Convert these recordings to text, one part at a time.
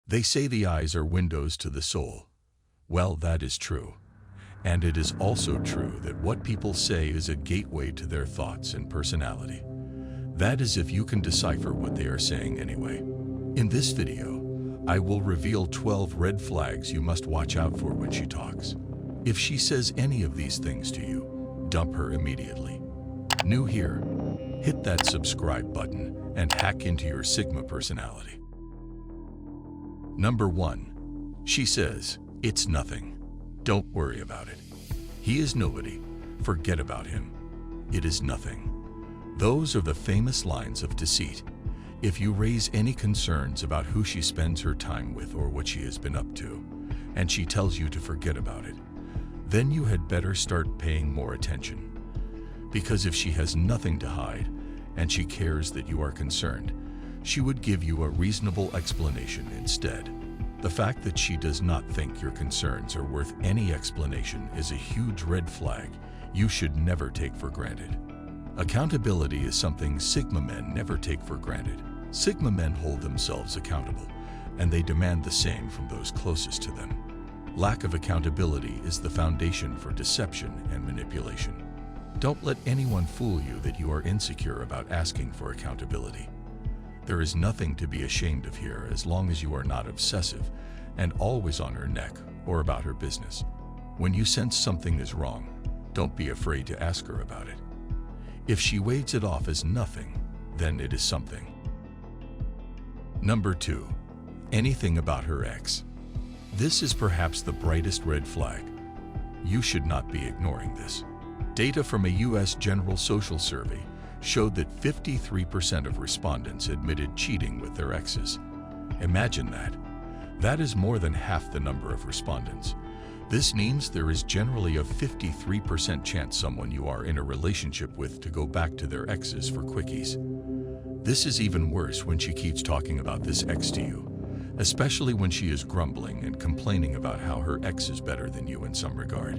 They say the eyes are windows to the soul. Well, that is true. And it is also true that what people say is a gateway to their thoughts and personality. That is if you can decipher what they are saying anyway. In this video, I will reveal 12 red flags you must watch out for when she talks. If she says any of these things to you, dump her immediately. New here, hit that subscribe button and hack into your Sigma personality. Number 1. She says, "It's nothing. Don't worry about it. He is nobody. Forget about him. It is nothing." Those are the famous lines of deceit. If you raise any concerns about who she spends her time with or what she has been up to, and she tells you to forget about it, then you had better start paying more attention. Because if she has nothing to hide, and she cares that you are concerned, she would give you a reasonable explanation instead. The fact that she does not think your concerns are worth any explanation is a huge red flag you should never take for granted. Accountability is something Sigma men never take for granted. Sigma men hold themselves accountable, and they demand the same from those closest to them. Lack of accountability is the foundation for deception and manipulation. Don't let anyone fool you that you are insecure about asking for accountability. There is nothing to be ashamed of here as long as you are not obsessive and always on her neck or about her business. When you sense something is wrong, don't be afraid to ask her about it. If she waves it off as nothing, then it is something. Number 2. Anything about her ex. This is perhaps the brightest red flag. You should not be ignoring this. Data from a U.S. General Social Survey showed that 53% of respondents admitted cheating with their exes. Imagine that. That is more than half the number of respondents. This means there is generally a 53% chance someone you are in a relationship with to go back to their exes for quickies. This is even worse when she keeps talking about this ex to you, especially when she is grumbling and complaining about how her ex is better than you in some regard.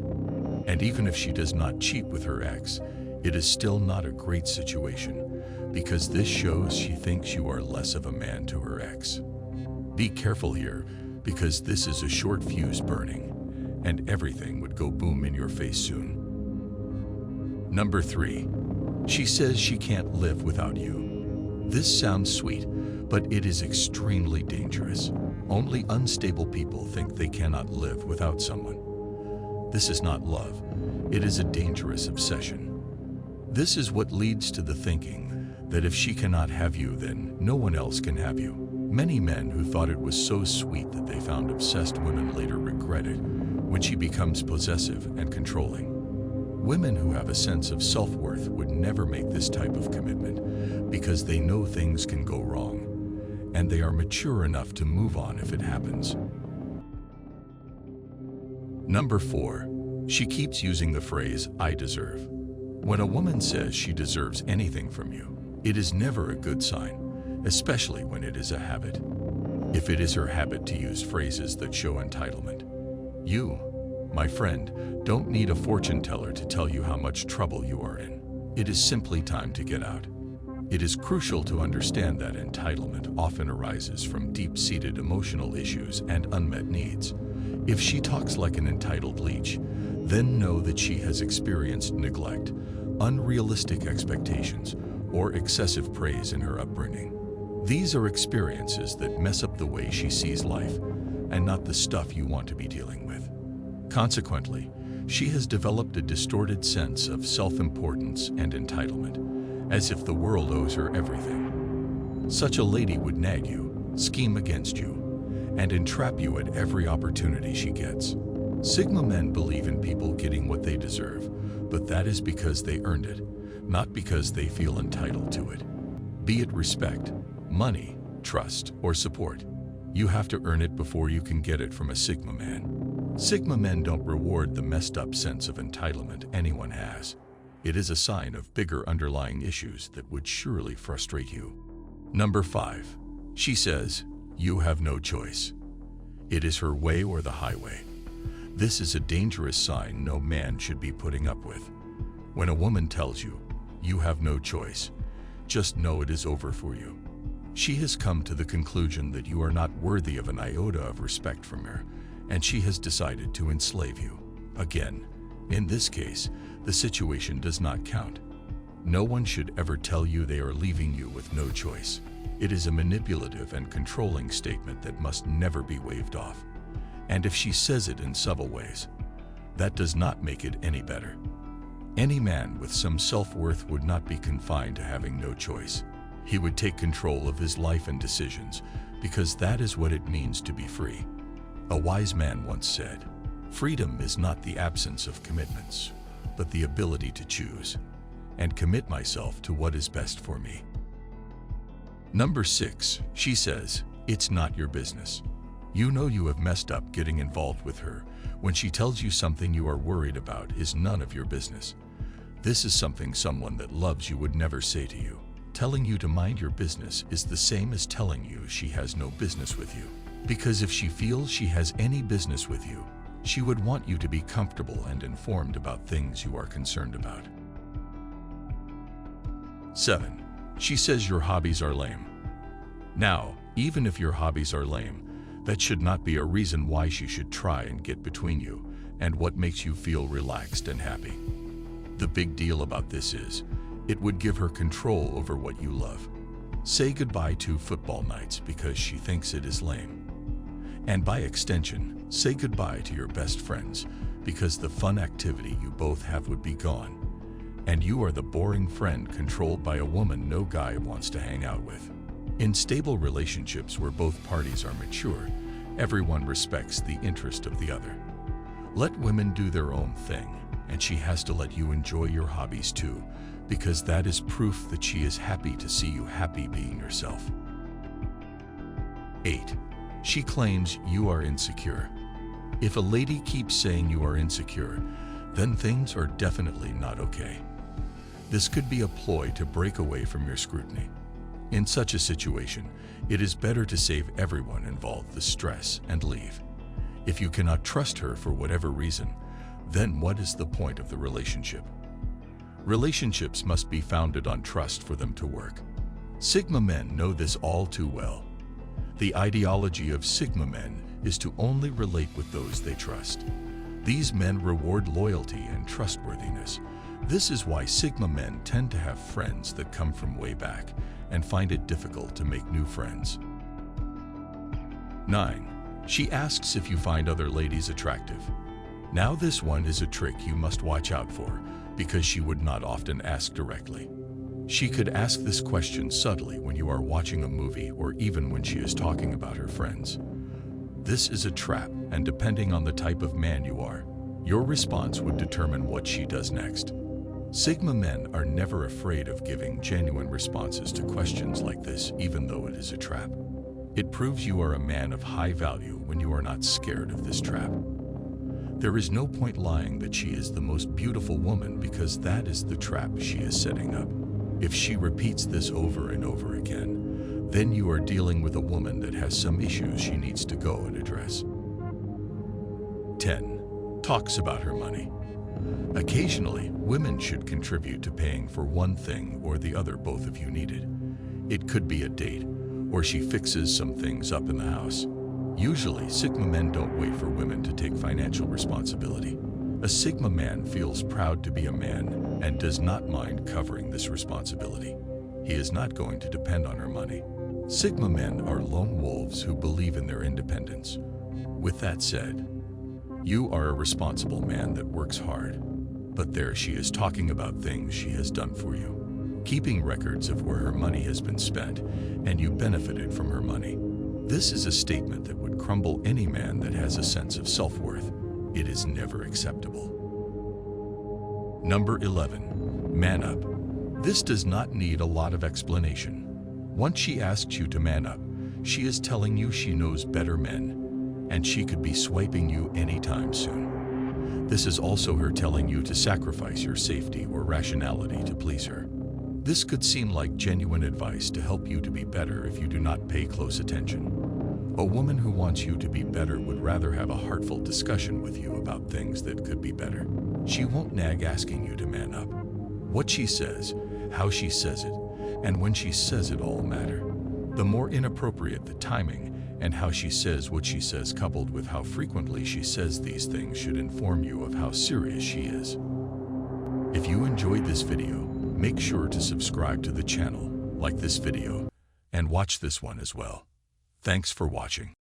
And even if she does not cheat with her ex, it is still not a great situation, because this shows she thinks you are less of a man to her ex. Be careful here, because this is a short fuse burning, and everything would go boom in your face soon. Number 3. She says she can't live without you. This sounds sweet, but it is extremely dangerous. Only unstable people think they cannot live without someone. This is not love. It is a dangerous obsession. This is what leads to the thinking that if she cannot have you, then no one else can have you. Many men who thought it was so sweet that they found obsessed women later regret it when she becomes possessive and controlling. Women who have a sense of self-worth would never make this type of commitment because they know things can go wrong, and they are mature enough to move on if it happens. Number 4. She keeps using the phrase, "I deserve." When a woman says she deserves anything from you, it is never a good sign, especially when it is a habit. If it is her habit to use phrases that show entitlement. You, my friend, don't need a fortune teller to tell you how much trouble you are in. It is simply time to get out. It is crucial to understand that entitlement often arises from deep-seated emotional issues and unmet needs. If she talks like an entitled leech, then know that she has experienced neglect, unrealistic expectations, or excessive praise in her upbringing. These are experiences that mess up the way she sees life, and not the stuff you want to be dealing with. Consequently, she has developed a distorted sense of self-importance and entitlement, as if the world owes her everything. Such a lady would nag you, scheme against you, and entrap you at every opportunity she gets. Sigma men believe in people getting what they deserve, but that is because they earned it, not because they feel entitled to it. Be it respect, money, trust, or support. You have to earn it before you can get it from a Sigma man. Sigma men don't reward the messed up sense of entitlement anyone has. It is a sign of bigger underlying issues that would surely frustrate you. Number 5. She says, "You have no choice." It is her way or the highway. This is a dangerous sign no man should be putting up with. When a woman tells you, "You have no choice," just know it is over for you. She has come to the conclusion that you are not worthy of an iota of respect from her, and she has decided to enslave you. Again, in this case, the situation does not count. No one should ever tell you they are leaving you with no choice. It is a manipulative and controlling statement that must never be waved off. And if she says it in subtle ways, that does not make it any better. Any man with some self-worth would not be confined to having no choice. He would take control of his life and decisions, because that is what it means to be free. A wise man once said, "Freedom is not the absence of commitments, but the ability to choose and commit myself to what is best for me." Number 6, she says, "It's not your business." You know you have messed up getting involved with her when she tells you something you are worried about is none of your business. This is something someone that loves you would never say to you. Telling you to mind your business is the same as telling you she has no business with you. Because if she feels she has any business with you, she would want you to be comfortable and informed about things you are concerned about. 7. She says your hobbies are lame. Now, even if your hobbies are lame, that should not be a reason why she should try and get between you and what makes you feel relaxed and happy. The big deal about this is, it would give her control over what you love. Say goodbye to football nights because she thinks it is lame. And by extension, say goodbye to your best friends because the fun activity you both have would be gone. And you are the boring friend controlled by a woman no guy wants to hang out with. In stable relationships where both parties are mature, everyone respects the interest of the other. Let women do their own thing, and she has to let you enjoy your hobbies too, because that is proof that she is happy to see you happy being yourself. 8. She claims you are insecure. If a lady keeps saying you are insecure, then things are definitely not okay. This could be a ploy to break away from your scrutiny. In such a situation, it is better to save everyone involved the stress and leave. If you cannot trust her for whatever reason, then what is the point of the relationship? Relationships must be founded on trust for them to work. Sigma men know this all too well. The ideology of Sigma men is to only relate with those they trust. These men reward loyalty and trustworthiness. This is why Sigma men tend to have friends that come from way back and find it difficult to make new friends. 9. She asks if you find other ladies attractive. Now this one is a trick you must watch out for because she would not often ask directly. She could ask this question subtly when you are watching a movie or even when she is talking about her friends. This is a trap, and depending on the type of man you are, your response would determine what she does next. Sigma men are never afraid of giving genuine responses to questions like this, even though it is a trap. It proves you are a man of high value when you are not scared of this trap. There is no point lying that she is the most beautiful woman because that is the trap she is setting up. If she repeats this over and over again, then you are dealing with a woman that has some issues she needs to go and address. 10. Talks about her money. Occasionally, women should contribute to paying for one thing or the other both of you needed. It could be a date, or she fixes some things up in the house. Usually, Sigma men don't wait for women to take financial responsibility. A Sigma man feels proud to be a man and does not mind covering this responsibility. He is not going to depend on her money. Sigma men are lone wolves who believe in their independence. With that said, you are a responsible man that works hard, but there she is talking about things she has done for you, keeping records of where her money has been spent, and you benefited from her money. This is a statement that would crumble any man that has a sense of self-worth. It is never acceptable. Number 11. Man up. This does not need a lot of explanation. Once she asks you to man up, she is telling you she knows better men, and she could be swiping you anytime soon. This is also her telling you to sacrifice your safety or rationality to please her. This could seem like genuine advice to help you to be better if you do not pay close attention. A woman who wants you to be better would rather have a heartfelt discussion with you about things that could be better. She won't nag asking you to man up. What she says, how she says it, and when she says it all matter. The more inappropriate the timing and how she says what she says, coupled with how frequently she says these things, should inform you of how serious she is. If you enjoyed this video, make sure to subscribe to the channel, like this video, and watch this one as well. Thanks for watching.